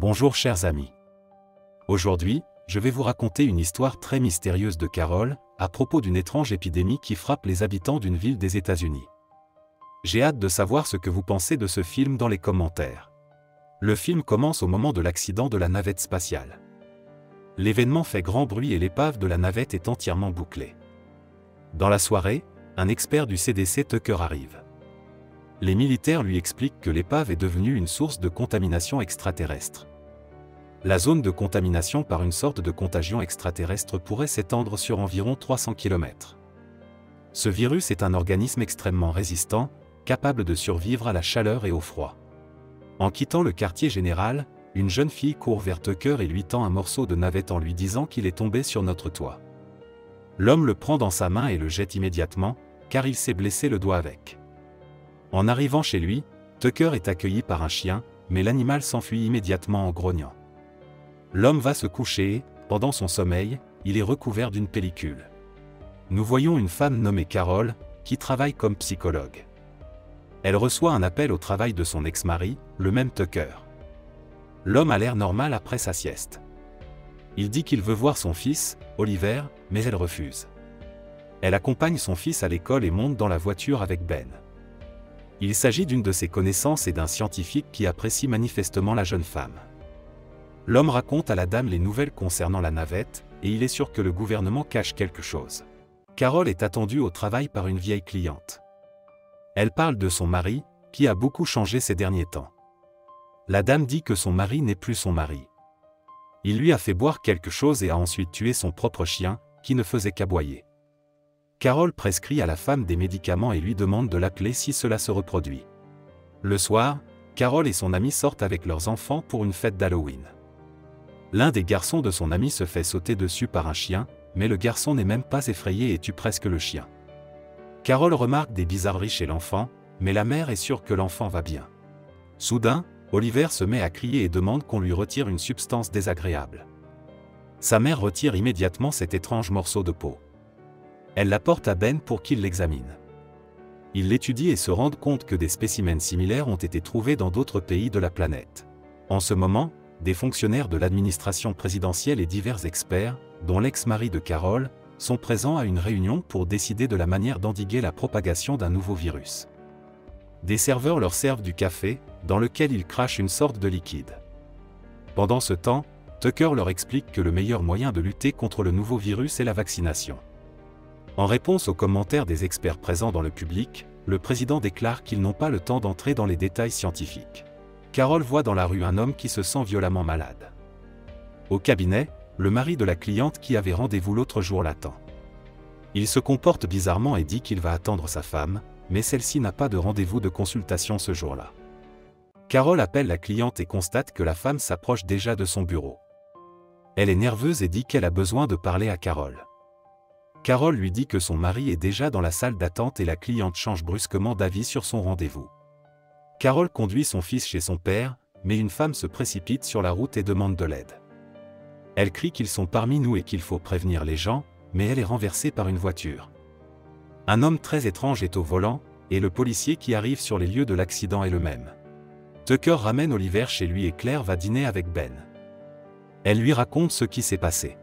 Bonjour chers amis. Aujourd'hui, je vais vous raconter une histoire très mystérieuse de Carol, à propos d'une étrange épidémie qui frappe les habitants d'une ville des États-Unis. J'ai hâte de savoir ce que vous pensez de ce film dans les commentaires. Le film commence au moment de l'accident de la navette spatiale. L'événement fait grand bruit et l'épave de la navette est entièrement bouclée. Dans la soirée, un expert du CDC Tucker arrive. Les militaires lui expliquent que l'épave est devenue une source de contamination extraterrestre. La zone de contamination par une sorte de contagion extraterrestre pourrait s'étendre sur environ 300 km. Ce virus est un organisme extrêmement résistant, capable de survivre à la chaleur et au froid. En quittant le quartier général, une jeune fille court vers Tucker et lui tend un morceau de navette en lui disant qu'il est tombé sur notre toit. L'homme le prend dans sa main et le jette immédiatement, car il s'est blessé le doigt avec. En arrivant chez lui, Tucker est accueilli par un chien, mais l'animal s'enfuit immédiatement en grognant. L'homme va se coucher et, pendant son sommeil, il est recouvert d'une pellicule. Nous voyons une femme nommée Carol, qui travaille comme psychologue. Elle reçoit un appel au travail de son ex-mari, le même Tucker. L'homme a l'air normal après sa sieste. Il dit qu'il veut voir son fils, Oliver, mais elle refuse. Elle accompagne son fils à l'école et monte dans la voiture avec Ben. Il s'agit d'une de ses connaissances et d'un scientifique qui apprécie manifestement la jeune femme. L'homme raconte à la dame les nouvelles concernant la navette, et il est sûr que le gouvernement cache quelque chose. Carol est attendue au travail par une vieille cliente. Elle parle de son mari, qui a beaucoup changé ces derniers temps. La dame dit que son mari n'est plus son mari. Il lui a fait boire quelque chose et a ensuite tué son propre chien, qui ne faisait qu'aboyer. Carol prescrit à la femme des médicaments et lui demande de l'appeler si cela se reproduit. Le soir, Carol et son ami sortent avec leurs enfants pour une fête d'Halloween. L'un des garçons de son ami se fait sauter dessus par un chien, mais le garçon n'est même pas effrayé et tue presque le chien. Carol remarque des bizarreries chez l'enfant, mais la mère est sûre que l'enfant va bien. Soudain, Oliver se met à crier et demande qu'on lui retire une substance désagréable. Sa mère retire immédiatement cet étrange morceau de peau. Elle l'apporte à Ben pour qu'il l'examine. Il l'étudie et se rend compte que des spécimens similaires ont été trouvés dans d'autres pays de la planète. En ce moment, des fonctionnaires de l'administration présidentielle et divers experts, dont l'ex-mari de Carol, sont présents à une réunion pour décider de la manière d'endiguer la propagation d'un nouveau virus. Des serveurs leur servent du café, dans lequel ils crachent une sorte de liquide. Pendant ce temps, Tucker leur explique que le meilleur moyen de lutter contre le nouveau virus est la vaccination. En réponse aux commentaires des experts présents dans le public, le président déclare qu'ils n'ont pas le temps d'entrer dans les détails scientifiques. Carol voit dans la rue un homme qui se sent violemment malade. Au cabinet, le mari de la cliente qui avait rendez-vous l'autre jour l'attend. Il se comporte bizarrement et dit qu'il va attendre sa femme, mais celle-ci n'a pas de rendez-vous de consultation ce jour-là. Carol appelle la cliente et constate que la femme s'approche déjà de son bureau. Elle est nerveuse et dit qu'elle a besoin de parler à Carol. Carol lui dit que son mari est déjà dans la salle d'attente et la cliente change brusquement d'avis sur son rendez-vous. Carol conduit son fils chez son père, mais une femme se précipite sur la route et demande de l'aide. Elle crie qu'ils sont parmi nous et qu'il faut prévenir les gens, mais elle est renversée par une voiture. Un homme très étrange est au volant, et le policier qui arrive sur les lieux de l'accident est le même. Tucker ramène Oliver chez lui et Claire va dîner avec Ben. Elle lui raconte ce qui s'est passé.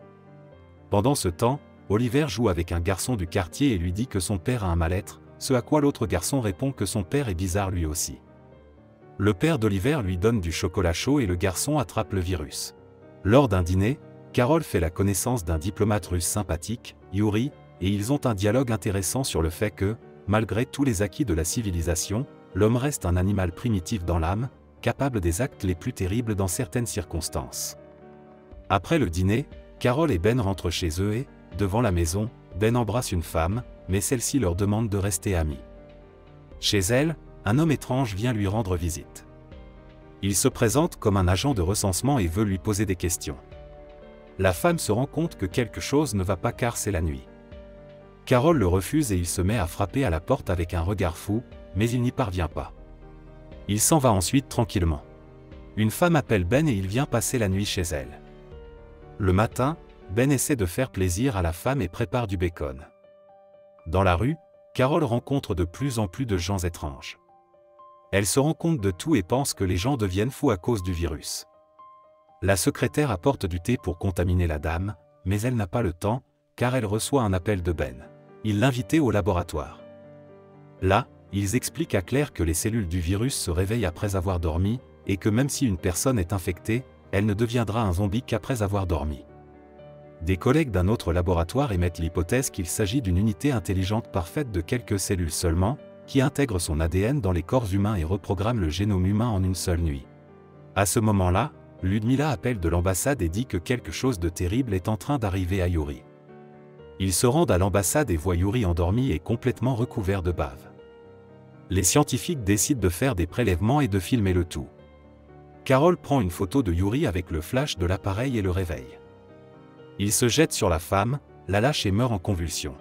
Pendant ce temps, Oliver joue avec un garçon du quartier et lui dit que son père a un mal-être, ce à quoi l'autre garçon répond que son père est bizarre lui aussi. Le père d'Oliver lui donne du chocolat chaud et le garçon attrape le virus. Lors d'un dîner, Carol fait la connaissance d'un diplomate russe sympathique, Yuri, et ils ont un dialogue intéressant sur le fait que, malgré tous les acquis de la civilisation, l'homme reste un animal primitif dans l'âme, capable des actes les plus terribles dans certaines circonstances. Après le dîner, Carol et Ben rentrent chez eux et, devant la maison, Ben embrasse une femme, mais celle-ci leur demande de rester amis. Chez elle, un homme étrange vient lui rendre visite. Il se présente comme un agent de recensement et veut lui poser des questions. La femme se rend compte que quelque chose ne va pas car c'est la nuit. Carol le refuse et il se met à frapper à la porte avec un regard fou, mais il n'y parvient pas. Il s'en va ensuite tranquillement. Une femme appelle Ben et il vient passer la nuit chez elle. Le matin, Ben essaie de faire plaisir à la femme et prépare du bacon. Dans la rue, Carol rencontre de plus en plus de gens étranges. Elle se rend compte de tout et pense que les gens deviennent fous à cause du virus. La secrétaire apporte du thé pour contaminer la dame, mais elle n'a pas le temps, car elle reçoit un appel de Ben. Il l'invitait au laboratoire. Là, ils expliquent à Claire que les cellules du virus se réveillent après avoir dormi, et que même si une personne est infectée, elle ne deviendra un zombie qu'après avoir dormi. Des collègues d'un autre laboratoire émettent l'hypothèse qu'il s'agit d'une unité intelligente parfaite de quelques cellules seulement, qui intègre son ADN dans les corps humains et reprogramme le génome humain en une seule nuit. À ce moment-là, Ludmila appelle de l'ambassade et dit que quelque chose de terrible est en train d'arriver à Yuri. Ils se rendent à l'ambassade et voient Yuri endormi et complètement recouvert de bave. Les scientifiques décident de faire des prélèvements et de filmer le tout. Carol prend une photo de Yuri avec le flash de l'appareil et le réveille. Il se jette sur la femme, la lâche et meurt en convulsions.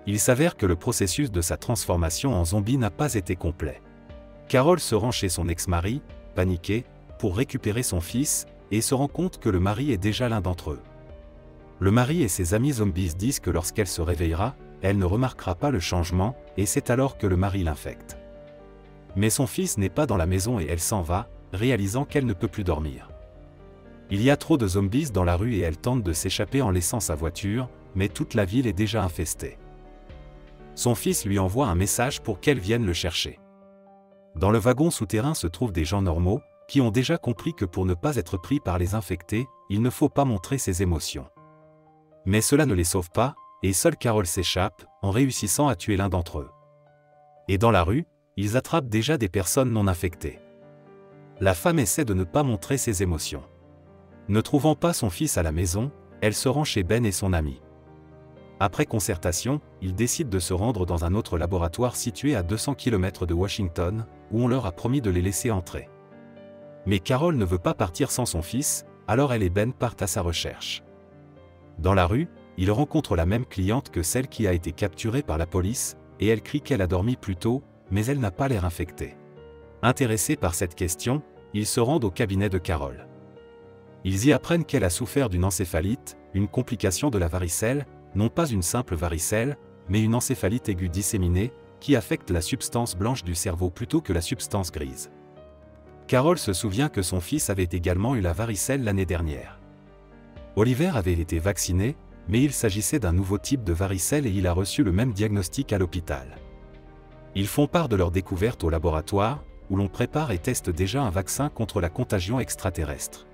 Il s'avère que le processus de sa transformation en zombie n'a pas été complet. Carol se rend chez son ex-mari, paniqué, pour récupérer son fils, et se rend compte que le mari est déjà l'un d'entre eux. Le mari et ses amis zombies disent que lorsqu'elle se réveillera, elle ne remarquera pas le changement, et c'est alors que le mari l'infecte. Mais son fils n'est pas dans la maison et elle s'en va, réalisant qu'elle ne peut plus dormir. Il y a trop de zombies dans la rue et elle tente de s'échapper en laissant sa voiture, mais toute la ville est déjà infestée. Son fils lui envoie un message pour qu'elle vienne le chercher. Dans le wagon souterrain se trouvent des gens normaux, qui ont déjà compris que pour ne pas être pris par les infectés, il ne faut pas montrer ses émotions. Mais cela ne les sauve pas, et seule Carol s'échappe, en réussissant à tuer l'un d'entre eux. Et dans la rue, ils attrapent déjà des personnes non infectées. La femme essaie de ne pas montrer ses émotions. Ne trouvant pas son fils à la maison, elle se rend chez Ben et son ami. Après concertation, ils décident de se rendre dans un autre laboratoire situé à 200 km de Washington, où on leur a promis de les laisser entrer. Mais Carol ne veut pas partir sans son fils, alors elle et Ben partent à sa recherche. Dans la rue, ils rencontrent la même cliente que celle qui a été capturée par la police, et elle crie qu'elle a dormi plus tôt, mais elle n'a pas l'air infectée. Intéressés par cette question, ils se rendent au cabinet de Carol. Ils y apprennent qu'elle a souffert d'une encéphalite, une complication de la varicelle, non pas une simple varicelle, mais une encéphalite aiguë disséminée, qui affecte la substance blanche du cerveau plutôt que la substance grise. Carol se souvient que son fils avait également eu la varicelle l'année dernière. Oliver avait été vacciné, mais il s'agissait d'un nouveau type de varicelle et il a reçu le même diagnostic à l'hôpital. Ils font part de leur découverte au laboratoire, où l'on prépare et teste déjà un vaccin contre la contagion extraterrestre.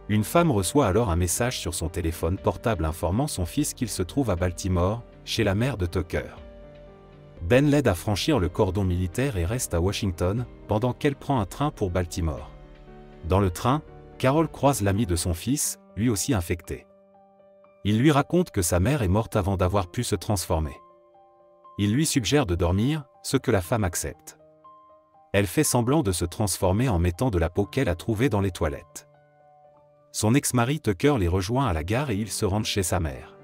Une femme reçoit alors un message sur son téléphone portable informant son fils qu'il se trouve à Baltimore, chez la mère de Tucker. Ben l'aide à franchir le cordon militaire et reste à Washington, pendant qu'elle prend un train pour Baltimore. Dans le train, Carol croise l'ami de son fils, lui aussi infecté. Il lui raconte que sa mère est morte avant d'avoir pu se transformer. Il lui suggère de dormir, ce que la femme accepte. Elle fait semblant de se transformer en mettant de la peau qu'elle a trouvée dans les toilettes. Son ex-mari Tucker les rejoint à la gare et ils se rendent chez sa mère.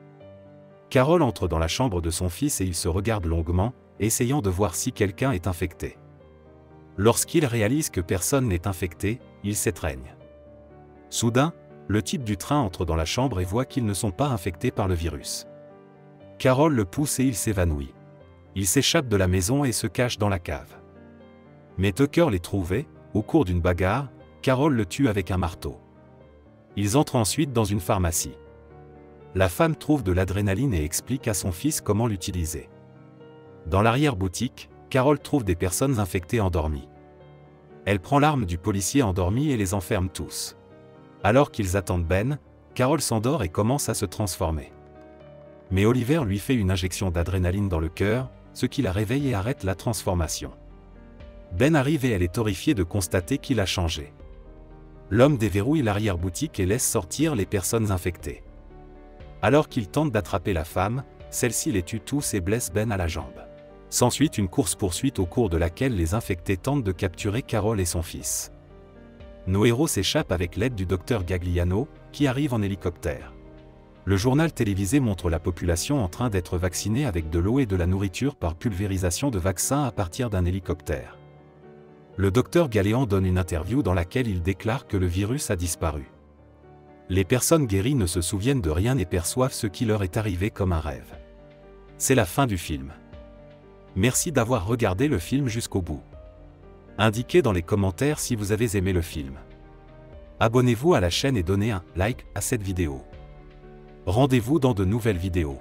Carol entre dans la chambre de son fils et ils se regardent longuement, essayant de voir si quelqu'un est infecté. Lorsqu'il réalise que personne n'est infecté, il s'étreigne. Soudain, le type du train entre dans la chambre et voit qu'ils ne sont pas infectés par le virus. Carol le pousse et il s'évanouit. Il s'échappe de la maison et se cache dans la cave. Mais Tucker les trouve et, au cours d'une bagarre, Carol le tue avec un marteau. Ils entrent ensuite dans une pharmacie. La femme trouve de l'adrénaline et explique à son fils comment l'utiliser. Dans l'arrière-boutique, Carol trouve des personnes infectées endormies. Elle prend l'arme du policier endormi et les enferme tous. Alors qu'ils attendent Ben, Carol s'endort et commence à se transformer. Mais Oliver lui fait une injection d'adrénaline dans le cœur, ce qui la réveille et arrête la transformation. Ben arrive et elle est horrifiée de constater qu'il a changé. L'homme déverrouille l'arrière-boutique et laisse sortir les personnes infectées. Alors qu'il tente d'attraper la femme, celle-ci les tue tous et blesse Ben à la jambe. S'ensuit une course-poursuite au cours de laquelle les infectés tentent de capturer Carol et son fils. Nos héros s'échappent avec l'aide du docteur Gagliano, qui arrive en hélicoptère. Le journal télévisé montre la population en train d'être vaccinée avec de l'eau et de la nourriture par pulvérisation de vaccins à partir d'un hélicoptère. Le docteur Galéan donne une interview dans laquelle il déclare que le virus a disparu. Les personnes guéries ne se souviennent de rien et perçoivent ce qui leur est arrivé comme un rêve. C'est la fin du film. Merci d'avoir regardé le film jusqu'au bout. Indiquez dans les commentaires si vous avez aimé le film. Abonnez-vous à la chaîne et donnez un like à cette vidéo. Rendez-vous dans de nouvelles vidéos.